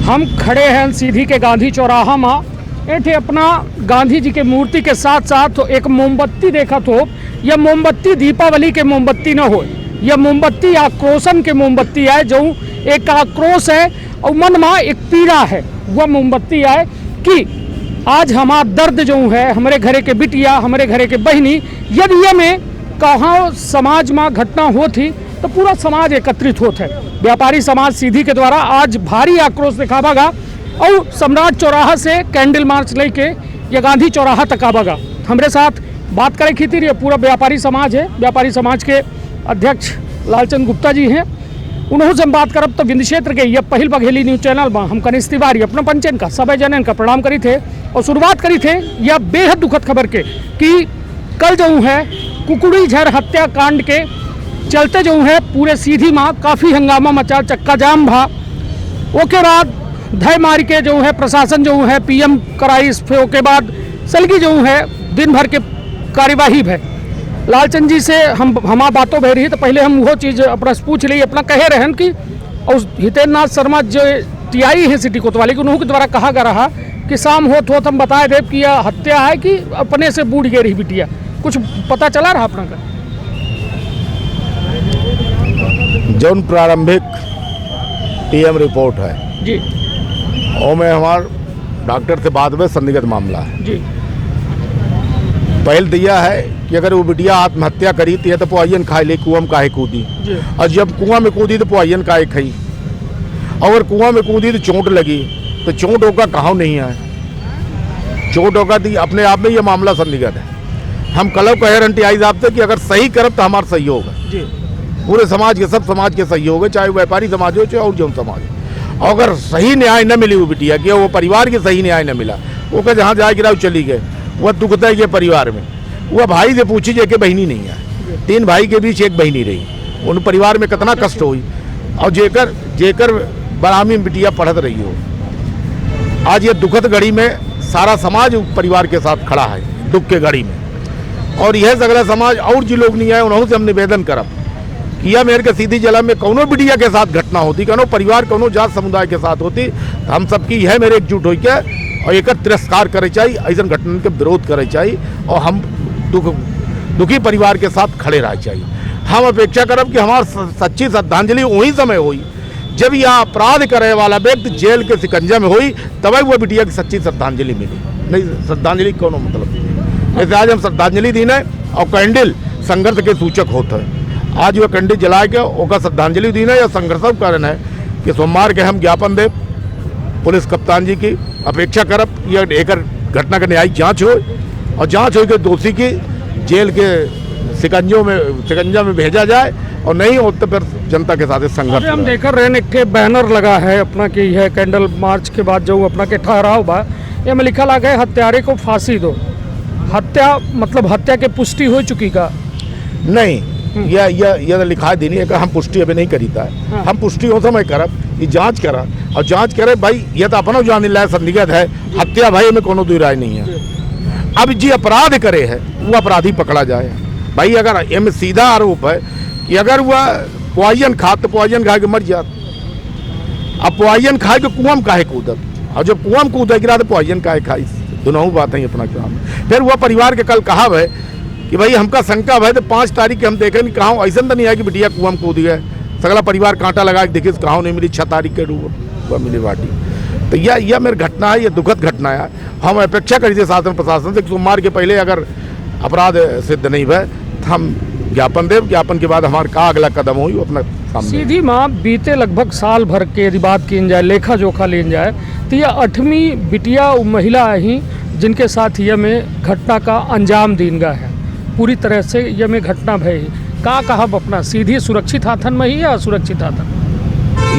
हम खड़े हैं सीधी के गांधी चौराहा में। एठे अपना गांधी जी के मूर्ति के साथ साथ एक मोमबत्ती देखा तो यह मोमबत्ती दीपावली के मोमबत्ती न हो, यह मोमबत्ती आक्रोशन के मोमबत्ती है। जो एक आक्रोश है और मन में एक पीड़ा है, वह मोमबत्ती है कि आज हमारा दर्द जो है, हमारे घरे के बिटिया, हमारे घरे के बहनी, यदि ये में कहाँ समाज में घटना होती तो पूरा समाज एकत्रित होता है। व्यापारी समाज सीधी के द्वारा आज भारी आक्रोश दिखावागा और सम्राट चौराहा से कैंडल मार्च लेके ये गांधी चौराहा तक आवागा। हमारे साथ बात करें खीतिर ये पूरा व्यापारी समाज है। व्यापारी समाज के अध्यक्ष लालचंद गुप्ता जी हैं, उन्होंने से हम बात करब तो विंध्य क्षेत्र के ये पहल बघेली न्यूज चैनल में हम कनिष्ठ तिवारी अपना पंचन का सभी जनन का प्रणाम करी थे और शुरुआत करी थे यह बेहद दुखद खबर के कि कल जो है कुकुड़ीझर हत्याकांड के चलते जो है पूरे सीधी में काफ़ी हंगामा मचा, चक्का जाम भा। ओके बाद धय मार के जो है प्रशासन जो है पीएम कराई, फिर ओके बाद सलगी जो है दिन भर के कार्यवाही है। लालचंद जी से हमारा बातों भय रही तो पहले हम वो चीज़ अपना पूछ ली, अपना कहे रहन कि और हितेंद्र नाथ शर्मा जो टीआई है सिटी कोतवाली के, उन्हों के द्वारा कहा गया रहा कि शाम हो तो हम बताए देव कि यह हत्या है कि अपने से बूढ़ गई रही बिटिया, कुछ पता चला रहा अपना का? जौन प्रारंभिक पीएम रिपोर्ट है जी, और में हमार डॉक्टर से बाद में संदिग्ध मामला है जी। पहल दिया है कि अगर वो बिटिया आत्महत्या करी तो पुआयन खाए ले, कुआं में काहे कूदी, और जब कुआं में कूदी तो पुआयन काहे खाई, और कुआं में कूदी तो चोट लगी तो चोट होगा कहाँ नहीं है, चोट होगा तो अपने आप में ये मामला संदिग्ध है। हम कल कह रहे टीआई साहब से कि अगर सही करब तो हमारा सही होगा, पूरे समाज के, सब समाज के सही होगा, चाहे व्यापारी समाज हो चाहे और जो समाज हो। अगर सही न्याय न मिली वो बिटिया की, वो परिवार के सही न्याय न मिला, वो कह जहाँ जाए गिरा चली गए, वह दुखता है ये परिवार में। वह भाई से पूछी जे के बहनी नहीं है, 3 भाई के बीच एक बहनी रही, उन परिवार में कितना कष्ट हुई, और जेकर बरामी में बिटिया पढ़त रही हो। आज ये दुखद घड़ी में सारा समाज परिवार के साथ खड़ा है, दुख के घड़ी में, और यह सगला समाज और जो लोग नहीं आए उन्होंने से हम निवेदन करब कि यह मेरे के सीधी जिला में कौनो बिटिया के साथ घटना होती, कौनो परिवार कौनो जात समुदाय के साथ होती, तो हम सबकी यह मेरे एकजुट हो के और एक तिरस्कार करे चाहिए, ऐसा घटना के विरोध करे चाहिए, और हम दुखी परिवार के साथ खड़े रह चाहिए। हम अपेक्षा करब कि हमार सच्ची श्रद्धांजलि वही समय हुई जब यह अपराध करे वाला व्यक्ति जेल के शिकंजा में हुई, तब वह बिटिया की सच्ची श्रद्धांजलि मिली। नहीं श्रद्धांजलि कोनो मतलब नहीं। ऐसे आज हम श्रद्धांजलि दी है और कैंडल संघर्ष के सूचक होता है। आज वह कैंडल जला के ओका श्रद्धांजलि दी है या संघर्ष कारण है कि सोमवार के हम ज्ञापन दे पुलिस कप्तान जी की अपेक्षा करब यह एक घटना का न्यायिक जांच हो, और जांच हो के दोषी की जेल के शिकंजा में भेजा जाए, और नहीं हो तो फिर जनता के साथ संघर्ष। हम देख रहे हैं एक बैनर लगा है अपना कि यह कैंडल मार्च के बाद जो अपना के ठहराव बा, ये में लिखा लगा है हत्यारे को फांसी दो। हत्या मतलब हत्या के पुष्टि हो चुकी का? नहीं, यह लिखा देनी है कि हम पुष्टि अभी नहीं करीता है। हाँ। हम पुष्टि हो समय करब, ये जांच करा और जांच करे भाई, यह तो अपना जान लायक संदिग्ध है, हत्या भाई में कोनो दुई राय नहीं है। अब जी अपराध करे है वो अपराधी पकड़ा जाए भाई। अगर इनमें सीधा आरोप है कि अगर वह पुआयन खा तो पुआयन खा के मर जात, अब पुआयन खाए के कुआं में काहे कूदत, और जब कुआं में कूद गिरा तो पुआयन काहे खाई, दोनों बात है अपना काम। फिर वह परिवार के कल कहा है कि भाई हमका शंका है तो 5 तारीख के हम देखें कहाँ ऐसा तो नहीं है कि बिटिया कुआं में कूद गए, सगला परिवार कांटा लगा के देखे कहाँ नहीं मिली, 6 तारीख के डूब मिली बाटी। तो यह मेरी घटना है, यह दुखद घटना है। हम अपेक्षा करिए शासन प्रशासन से सोमवार के पहले अगर अपराध सिद्ध नहीं हुआ तो हम ज्ञापन देव, ज्ञापन के बाद हमारा का अगला कदम हुई वो अपना सामने। सीधी माँ बीते लगभग साल भर के यदि बात की जाए, लेखा जोखा ली जाए तो यह 8वीं बिटिया महिला ही जिनके साथ यह में घटना का अंजाम दीन गया है। पूरी तरह से यह में घटना भई का कहा अपना सीधी सुरक्षित हाथन में ही या असुरक्षित हाथन?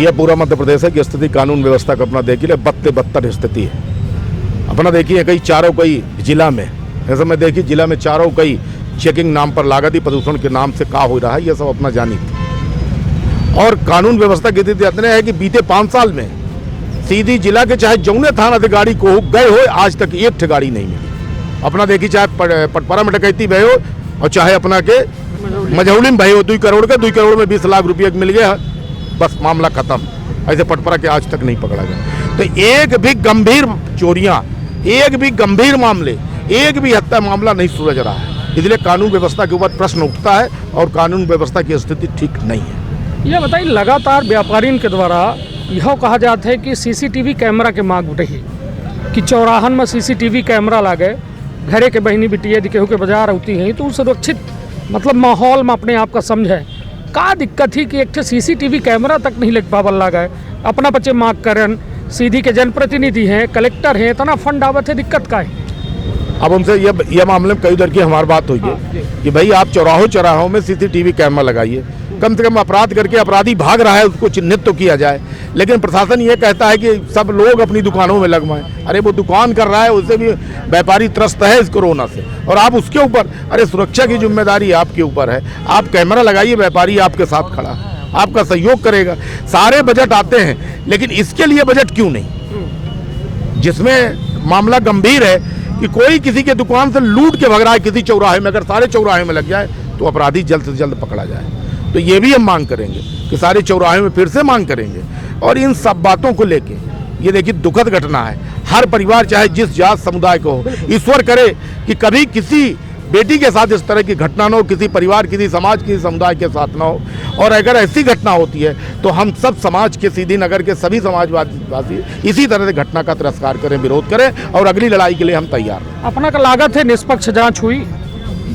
यह पूरा मध्य प्रदेश है कि स्थिति कानून व्यवस्था का अपना देखिए बदतर स्थिति है। अपना देखिए कई चारों कई जिला में ऐसे में देखिए जिला में चारों कई चेकिंग नाम पर लागत ही प्रदूषण के नाम से का हो रहा है, यह सब अपना जानी थी। और कानून व्यवस्था की स्थिति इतने है कि बीते 5 साल में सीधी जिला के चाहे जौने थाना अधिकारी को गए हो आज तक एक गाड़ी नहीं मिली। अपना देखिए चाहे पटपरा में डकैती भय हो और चाहे अपना के मझौली में भय हो, 2 करोड़ में 20 लाख रुपये मिल गया, बस मामला खत्म। ऐसे पटपरा के आज तक नहीं पकड़ा गया। तो एक भी गंभीर चोरियां, एक भी गंभीर मामले, एक भी हत्या मामला नहीं सुलझ रहा है। इसलिए कानून व्यवस्था के ऊपर प्रश्न उठता है और कानून व्यवस्था की स्थिति ठीक नहीं है। यह बताइए, लगातार व्यापारियों के द्वारा यह कहा जाता है कि सीसीटीवी कैमरा के मांग उठी कि चौराहन में सीसीटीवी कैमरा लागे, घरे के बहनी बिटिया केहू के बाजार होती हैं तो सुरक्षित मतलब माहौल में अपने आप का समझे। का दिक्कत थी कि एक सीसीटीवी कैमरा तक नहीं लग पावल लगा, अपना बच्चे मांग करन, सीधी के जनप्रतिनिधि हैं, कलेक्टर हैं, इतना फंड आवत है, दिक्कत का है? अब उनसे यह मामले में कई दर की हमारी बात हुई है कि भाई आप चौराहों में सीसीटीवी कैमरा लगाइए, कम से कम अपराध करके अपराधी भाग रहा है उसको चिन्हित तो किया जाए। लेकिन प्रशासन ये कहता है कि सब लोग अपनी दुकानों में लगवाएं। अरे वो दुकान कर रहा है, उससे भी व्यापारी त्रस्त है इस कोरोना से, और आप उसके ऊपर, अरे सुरक्षा की जिम्मेदारी आपके ऊपर है। आप कैमरा लगाइए, व्यापारी आपके साथ खड़ा है, आपका सहयोग करेगा। सारे बजट आते हैं, लेकिन इसके लिए बजट क्यों नहीं, जिसमें मामला गंभीर है कि कोई किसी के दुकान से लूट के भग रहा है किसी चौराहे में, अगर सारे चौराहे में लग जाए तो अपराधी जल्द से जल्द पकड़ा जाए। तो ये भी हम मांग करेंगे कि सारे चौराहे में फिर से मांग करेंगे। और इन सब बातों को लेके ये देखिए दुखद घटना है। हर परिवार चाहे जिस जात समुदाय को हो, ईश्वर करे कि कभी किसी बेटी के साथ इस तरह की घटना न हो, किसी परिवार, किसी समाज, किसी समुदाय के साथ ना हो। और अगर ऐसी घटना होती है तो हम सब समाज के, सीधी नगर के सभी समाजवासी इसी तरह से घटना का तिरस्कार करें, विरोध करें, और अगली लड़ाई के लिए हम तैयार हैं। अपना का लागत है निष्पक्ष जांच हुई,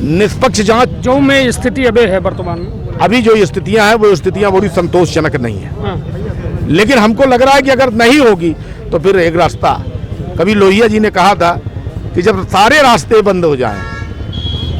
निष्पक्ष जांच जो में स्थिति अबे है वर्तमान में, अभी जो स्थितियां हैं वो स्थितियां बड़ी संतोषजनक नहीं है। हाँ। लेकिन हमको लग रहा है कि अगर नहीं होगी तो फिर एक रास्ता, कभी लोहिया जी ने कहा था कि जब सारे रास्ते बंद हो जाएं,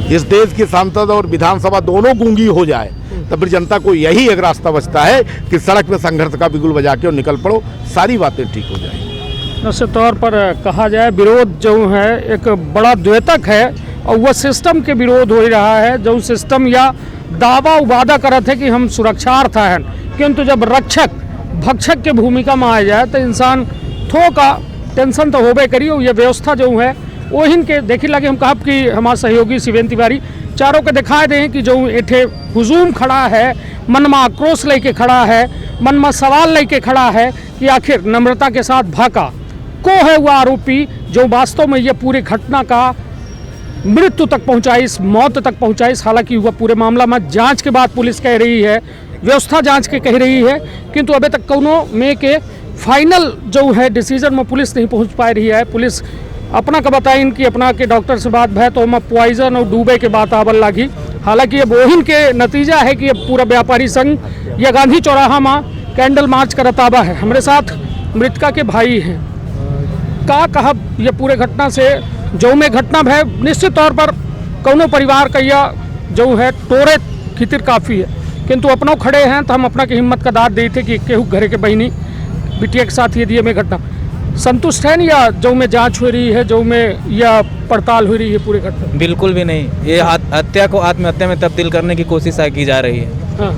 इस देश की संसद और विधानसभा दोनों गूंगी हो जाए, तब फिर जनता को यही एक रास्ता बचता है कि सड़क में संघर्ष का बिगुल बजा के और निकल पड़ो, सारी बातें ठीक हो जाएंगी। निश्चित तौर पर कहा जाए विरोध जो है एक बड़ा द्योतक है, और वह सिस्टम के विरोध हो रहा है, जो सिस्टम या दावा वादा करत है कि हम सुरक्षार्थ हैं, किंतु जब रक्षक भक्षक के भूमिका में आ जाए तो इंसान थोड़ा टेंशन तो होबे करी। ये व्यवस्था जो है वही के देखे लगे, हम कहा कि हमारे सहयोगी शिवेंद्र तिवारी चारों के दिखाए दें कि जो एठे हुजूम खड़ा है, मन में आक्रोश लेके खड़ा है, मन में सवाल लेके खड़ा है कि आखिर नम्रता के साथ भाका को है वह आरोपी जो वास्तव में ये पूरी घटना का मृत्यु तक पहुंचाइस, मौत तक पहुंचाइस। हालांकि वह पूरे मामला में जांच के बाद पुलिस कह रही है, व्यवस्था जांच के कह रही है, किंतु अभी तक कोनो में के फाइनल जो है डिसीजन में पुलिस नहीं पहुंच पा रही है। पुलिस अपना का बताइन कि अपना के डॉक्टर से बात भय तो मैं पॉइजन और डूबे के बात आवल लगी। हालांकि ये वोहिन के नतीजा है कि ये पूरा व्यापारी संघ या गांधी चौराहा में कैंडल मार्च का रताबा है। हमारे साथ मृतका के भाई हैं, का कहा ये पूरे घटना से जो में घटना भय, निश्चित तौर पर कौनो परिवार का यह जो है टोरे खितिर काफ़ी है, किंतु अपनों खड़े हैं तो हम अपना की हिम्मत का दाद देते कि केहू घरे के बहनी बिटिया के साथ ये दिए में घटना संतुष्ट है या जो में जांच हो रही है, जो में या पड़ताल हो रही है पूरी घटना? बिल्कुल भी नहीं, ये हत्या को आत्महत्या में तब्दील करने की कोशिश की जा रही है। हाँ।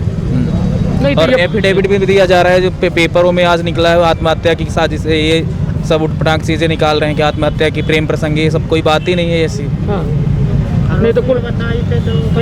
नहीं तो और एफिडेविट भी दिया जा रहा है जो पेपरों में आज निकला है, आत्महत्या की साजिश है। ये सब उठपटांग चीजें निकाल रहे हैं कि आत्महत्या की प्रेम प्रसंग, ये सब कोई बात ही नहीं है ऐसी। हाँ। नहीं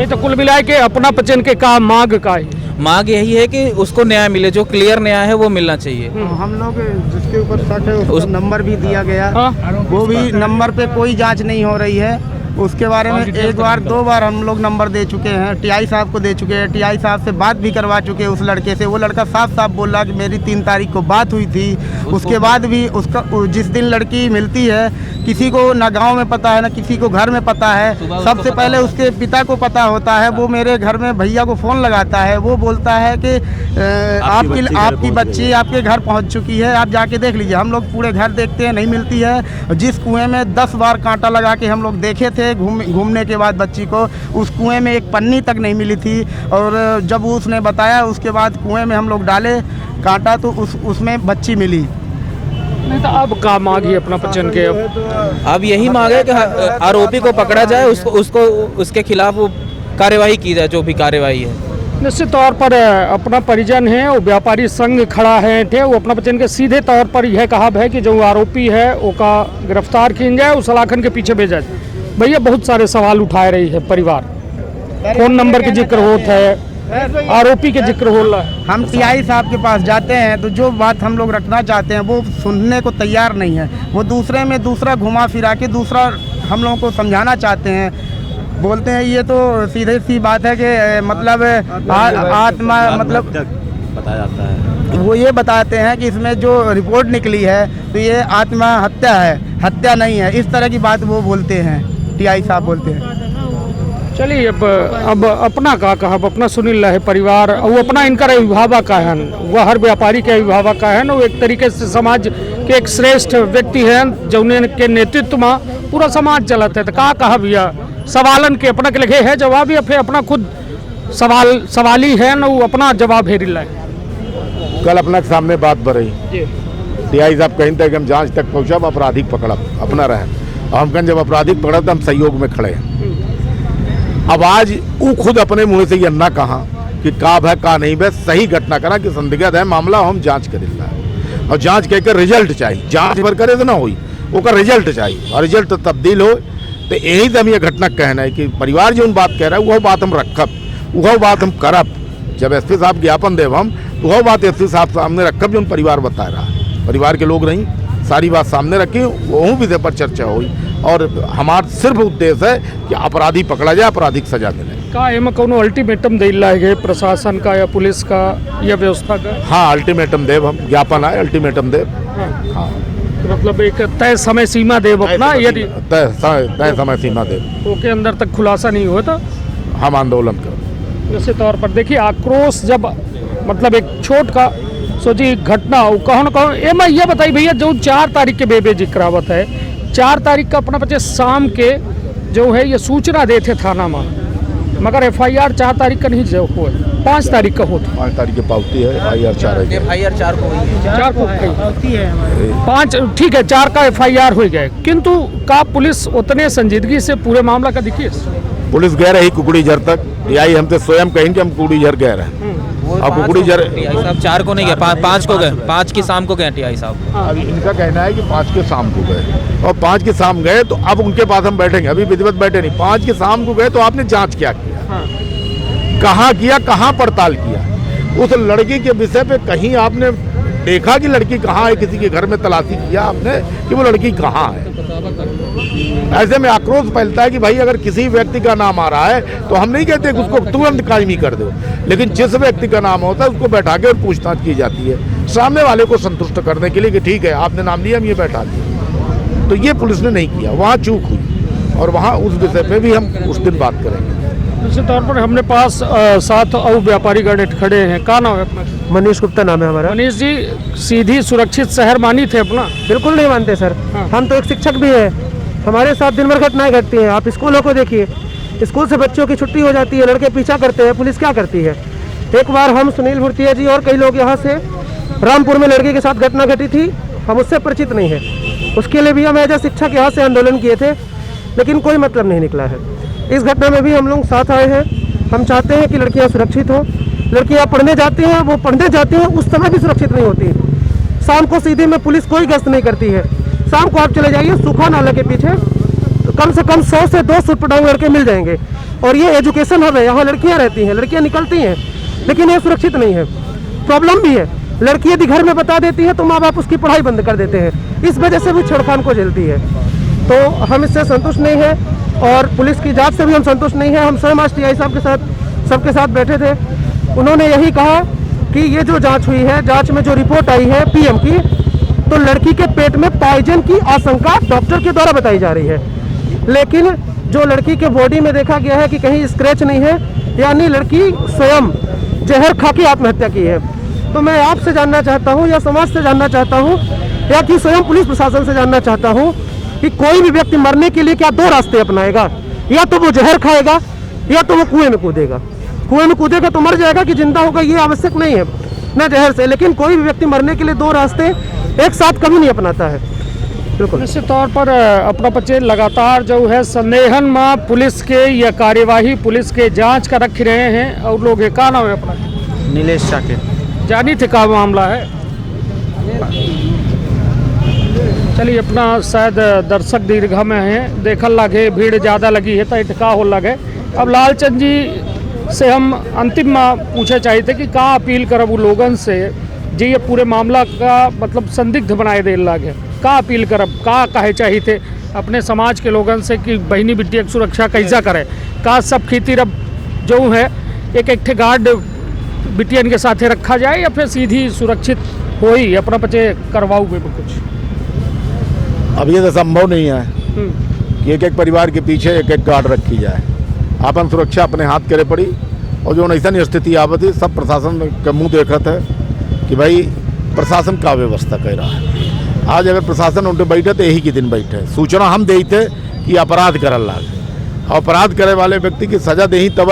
तो कुल मिला के अपना पचन के का मांग का है, मांग यही है कि उसको न्याय मिले, जो क्लियर न्याय है वो मिलना चाहिए। हम लोग जिसके ऊपर शक है उसका नंबर भी दिया गया, हाँ। वो भी नंबर पे कोई जांच नहीं हो रही है। उसके बारे में एक बार दो बार हम लोग नंबर दे चुके हैं, टीआई साहब को दे चुके हैं, टीआई साहब से बात भी करवा चुके हैं उस लड़के से। वो लड़का साफ साफ बोल रहा कि मेरी 3 तारीख को बात हुई थी। उसके बाद भी उसका जिस दिन लड़की मिलती है किसी को ना गांव में पता है ना किसी को घर में पता है, सबसे पहले उसके पिता को पता होता है। वो मेरे घर में भैया को फ़ोन लगाता है, वो बोलता है कि आपकी बच्ची आपके घर पहुंच चुकी है, आप जाके देख लीजिए। हम लोग पूरे घर देखते हैं, नहीं मिलती है। जिस कुएं में 10 बार कांटा लगा के हम लोग देखे थे घूमने के बाद बच्ची को, उस कुएं में एक पन्नी तक नहीं मिली थी। और जब उसने बताया उसके बाद कुएं में हम लोग डाले कांटा तो उसमें बच्ची मिली। नहीं तो अब का मांग ही अपना पचन के अब यही मांग है कि आरोपी को पकड़ा जाए, उसको उसके खिलाफ वो कार्यवाही की जाए, जो भी कार्यवाही है। निश्चित तौर पर अपना परिजन है वो व्यापारी संघ खड़ा है थे, वो अपना पचन के सीधे तौर पर यह कहा है कि जो आरोपी है वो का गिरफ्तार किया जाए, उस सलाखन के पीछे भेजा जाए। भैया बहुत सारे सवाल उठा रही है परिवार, फोन नंबर के जिक्र होता है, आरोपी के जिक्र हो रहा है। हम टीआई साहब के पास जाते हैं तो जो बात हम लोग रखना चाहते हैं वो सुनने को तैयार नहीं है। वो दूसरे में दूसरा घुमा फिरा के दूसरा हम लोगों को समझाना चाहते हैं। बोलते हैं ये तो सीधे सी बात है कि मतलब आत्मा मतलब बताया जाता है, वो ये बताते हैं कि इसमें जो रिपोर्ट निकली है तो ये आत्महत्या है, हत्या नहीं है। इस तरह की बात वो बोलते हैं, टीआई साहब बोलते हैं। चलिए अब अपना का कहा अपना सुनील है परिवार वो अपना इनका अभिभावक का है, वह हर व्यापारी के अभिभावक का है ना। वो एक तरीके से समाज के एक श्रेष्ठ व्यक्ति हैं जो के नेतृत्व में पूरा समाज चलत है। तो कहा भैया सवालन के अपना के लगे है जवाब या फिर अपना खुद सवाली है ना वो अपना जवाब हेरी लाए। कल अपना के सामने बात बढ़ी, टीआई साहब कहीं तक हम जांच तक पहुँचब, अपराधिक पकड़ब अपना रहे और हम कहें जब अपराधिक पकड़ब तो हम सहयोग में खड़े हैं। अब आज वो खुद अपने मुंह से ये ना कहा कि का है का नहीं है, सही घटना करा कि संदिग्ध है मामला हम जांच करेंगे और जांच कहकर रिजल्ट चाहिए। जांच भर करे तो ना हुई, वो का रिजल्ट चाहिए और रिजल्ट तब्दील हो। तो यही तो हम ये घटना कहना है कि परिवार जो बात कह रहा है वह बात हम रखब, वह बात हम करब। जब एसपी साहब ज्ञापन देव हम तो वह बात एसपी साहब सामने रखब जो परिवार बता रहा है। परिवार के लोग नहीं सारी बात सामने रखी, वह विषय पर चर्चा हुई और हमारा सिर्फ उद्देश्य है कि अपराधी पकड़ा जाए, अपराधिक सजा मिले। का एम कोनो अल्टीमेटम दे है प्रशासन का या पुलिस का या व्यवस्था का? हाँ अल्टीमेटम देव हम, ज्ञापन आए अल्टीमेटम देव। हाँ मतलब एक तय समय सीमा देव अपना, यदि तय समय सीमा देव के अंदर तक खुलासा नहीं हुआ तो हम आंदोलन कर। जैसे तौर पर देखिए आक्रोश जब मतलब एक छोट का सोची घटना हो कहो न कहो ए मैं ये बताई भैया जो 4 तारीख के बेबे जिक्रावत है 4 तारीख का अपना बच्चे शाम के जो है ये सूचना देते थाना में, मगर एफआईआर 4 तारीख का नहीं जो हुआ, 5 तारीख का होता। 5 तारीख की पावती है, एफआईआर 4 को हुई है। 4 को पावती है, 5 ठीक है 4 का एफआईआर हो गए। किंतु का पुलिस उतने संजीदगी से पूरे मामला का देखिए पुलिस गए रही कुकड़ी झर तक, यही हम तो स्वयं कहें कि हम कुकड़ी झर गए रहे और कुकड़ी झर टीआई साहब 4 को नहीं गए, 5 को गए, 5 की शाम को गए टीआई साहब। अभी इनका कहना है कि 5 के शाम को गए और 5 के शाम गए तो अब उनके पास हम बैठेंगे, अभी विधिवत बैठे नहीं। 5 के शाम को गए तो आपने जांच क्या किया, कहाँ किया, कहाँ पड़ताल किया, उस लड़की के विषय पे कहीं आपने देखा कि लड़की कहाँ है, किसी के घर में तलाशी किया आपने कि वो लड़की कहाँ है। ऐसे में आक्रोश फैलता है कि भाई अगर किसी व्यक्ति का नाम आ रहा है तो हम नहीं कहते कि उसको तुरंत कायमी कर दो, लेकिन जिस व्यक्ति का नाम होता है उसको बैठा के और पूछताछ की जाती है सामने वाले को संतुष्ट करने के लिए कि ठीक है आपने नाम लिया हम ये बैठा दिए। तो ये पुलिस ने नहीं किया, वहाँ चूक हुई और वहाँ उस विषय पे भी हम उस दिन बात करेंगे। निश्चित तौर पर हमने पास 7 और व्यापारी गण खड़े हैं। का नाम है अपना? मनीष गुप्ता नाम है हमारा। मनीष जी सीधी सुरक्षित शहर मानी थे अपना? बिल्कुल नहीं मानते सर। हम तो एक शिक्षक भी हैं, हमारे साथ दिन भर घटनाएं घटती हैं। आप स्कूलों को देखिए, स्कूल से बच्चों की छुट्टी हो जाती है, लड़के पीछा करते हैं, पुलिस क्या करती है। एक बार हम सुनील भुरतिया जी और कई लोग यहाँ से रामपुर में लड़के के साथ घटना घटी थी, हम उससे परिचित नहीं है, उसके लिए भी हम एज ए शिक्षक यहाँ से आंदोलन किए थे, लेकिन कोई मतलब नहीं निकला है। इस घटना में भी हम लोग साथ आए हैं। हम चाहते हैं कि लड़कियाँ सुरक्षित हों। लड़कियाँ पढ़ने जाती हैं, वो पढ़ने जाती हैं उस समय भी सुरक्षित नहीं होती। शाम को सीधे में पुलिस कोई गश्त नहीं करती है। शाम को आप चले जाइए सूखा नाला के पीछे, तो कम से कम 100 से 200 पटांग लड़के मिल जाएंगे। और ये एजुकेशन हब है, यहाँ लड़कियाँ रहती हैं, लड़कियाँ निकलती हैं, लेकिन ये सुरक्षित नहीं है। प्रॉब्लम भी है, लड़की यदि घर में बता देती है तो माँ बाप उसकी पढ़ाई बंद कर देते हैं, इस वजह से भी छेड़खान को झेलती है। तो हम इससे संतुष्ट नहीं है और पुलिस की जांच से भी हम संतुष्ट नहीं है। हम स्वयं आज टीआई साहब के साथ सबके साथ बैठे थे, उन्होंने यही कहा कि ये जो जांच हुई है, जांच में जो रिपोर्ट आई है पीएम की, तो लड़की के पेट में पॉइजन की आशंका डॉक्टर के द्वारा बताई जा रही है, लेकिन जो लड़की के बॉडी में देखा गया है कि कहीं स्क्रैच नहीं है, यानी लड़की स्वयं जहर खा के आत्महत्या की है। तो मैं आपसे जानना चाहता हूँ या समाज से जानना चाहता हूँ या कि स्वयं पुलिस प्रशासन से जानना चाहता हूँ कि कोई भी व्यक्ति मरने के लिए क्या 2 रास्ते अपनाएगा, या तो वो जहर खाएगा या तो वो कुएं में कूदेगा। कुएं में कूदेगा तो मर जाएगा, कि जिंदा होगा ये आवश्यक नहीं है न जहर से, लेकिन कोई भी व्यक्ति मरने के लिए 2 रास्ते एक साथ कभी नहीं अपनाता है। बिल्कुल निश्चित तौर पर अपना बच्चे लगातार जो है संदेहन में पुलिस के या कार्यवाही पुलिस के जांच का रख रहे हैं और लोग का नाम है अपना? नीलेश शाकिर। जानी थे का मामला है? चलिए अपना शायद दर्शक दीर्घा में है, देखल लगे भीड़ ज़्यादा लगी है तो इटका हो लगे। अब लालचंद जी से हम अंतिम पूछे चाहिए थे कि का अपील करब उ लोगन से जे ये पूरे मामला का मतलब संदिग्ध बनाए दे लागे, का अपील करब, का कहे चाहिए थे अपने समाज के लोगन से कि बहनी बिटिया की सुरक्षा कैसा करे, का सब खेती रब जो है एक एक गार्ड बिटियन के साथे रखा जाए या फिर सीधी सुरक्षित हो ही अपना बच्चे करवाऊ में कुछ। अब ये तो संभव नहीं है कि एक एक परिवार के पीछे एक एक गार्ड रखी जाए। अपन सुरक्षा अपने हाथ करे पड़ी और जो ऐसा स्थिति आवत है सब प्रशासन का मुंह देखत है कि भाई प्रशासन का व्यवस्था कर रहा है। आज अगर प्रशासन उनके बैठे तो यही के दिन बैठे सूचना हम देते कि अपराध करल लागे, अपराध करे वाले व्यक्ति की सजा दे तब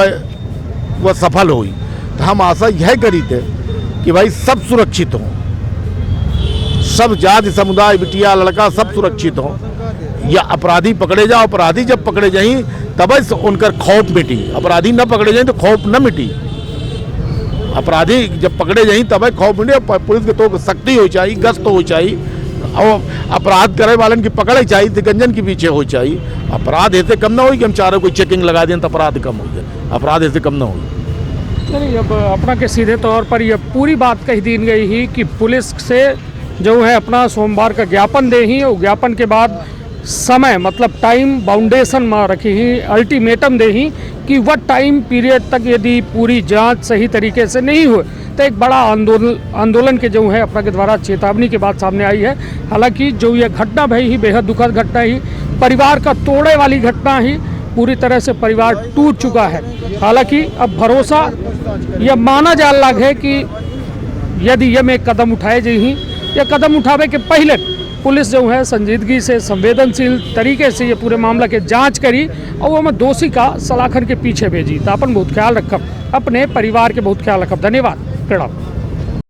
वह सफल हुई। तो हम आशा यह करी थे कि भाई सब सुरक्षित हों, सब जाति समुदाय बिटिया लड़का सब सुरक्षित हों, या अपराधी पकड़े जाओ। अपराधी जब पकड़े जाई तब उनकर खौफ मिटी, अपराधी न पकड़े जाए तो खौफ न मिटी। अपराधी जब पकड़े जाई तब खौफ मिटे। पुलिस के तो सख्ती हो चाहिए, गश्त हो चाहिए और अपराध करे वालन की पकड़े चाहिए तो गंजन के पीछे हो चाहिए। अपराध ऐसे कम ना हो कि हम चारों कोई चेकिंग लगा दें तो अपराध कम हो जाए, अपराध ऐसे कम ना हो। नहीं, अब अपना के सीधे तौर पर यह पूरी बात कही दी गई ही कि पुलिस से जो है अपना सोमवार का ज्ञापन दे ही और ज्ञापन के बाद समय मतलब टाइम बाउंडेशन में रखी ही, अल्टीमेटम दे ही कि वह टाइम पीरियड तक यदि पूरी जांच सही तरीके से नहीं हुए तो एक बड़ा आंदोलन के जो है अपना के द्वारा चेतावनी के बाद सामने आई है। हालांकि जो ये घटना भई ही बेहद दुखद घटना ही, परिवार का तोड़े वाली घटना ही, पूरी तरह से परिवार टूट चुका है। हालांकि अब भरोसा यह माना जा लग है कि यदि ये में कदम उठाए जाही या कदम उठावे के पहले पुलिस जो है संजीदगी से संवेदनशील तरीके से ये पूरे मामला के जांच करी और वो मैं दोषी का सलाखन के पीछे भेजी। तो अपन बहुत ख्याल रखब, अपने परिवार के बहुत ख्याल रखब। धन्यवाद, प्रणाम।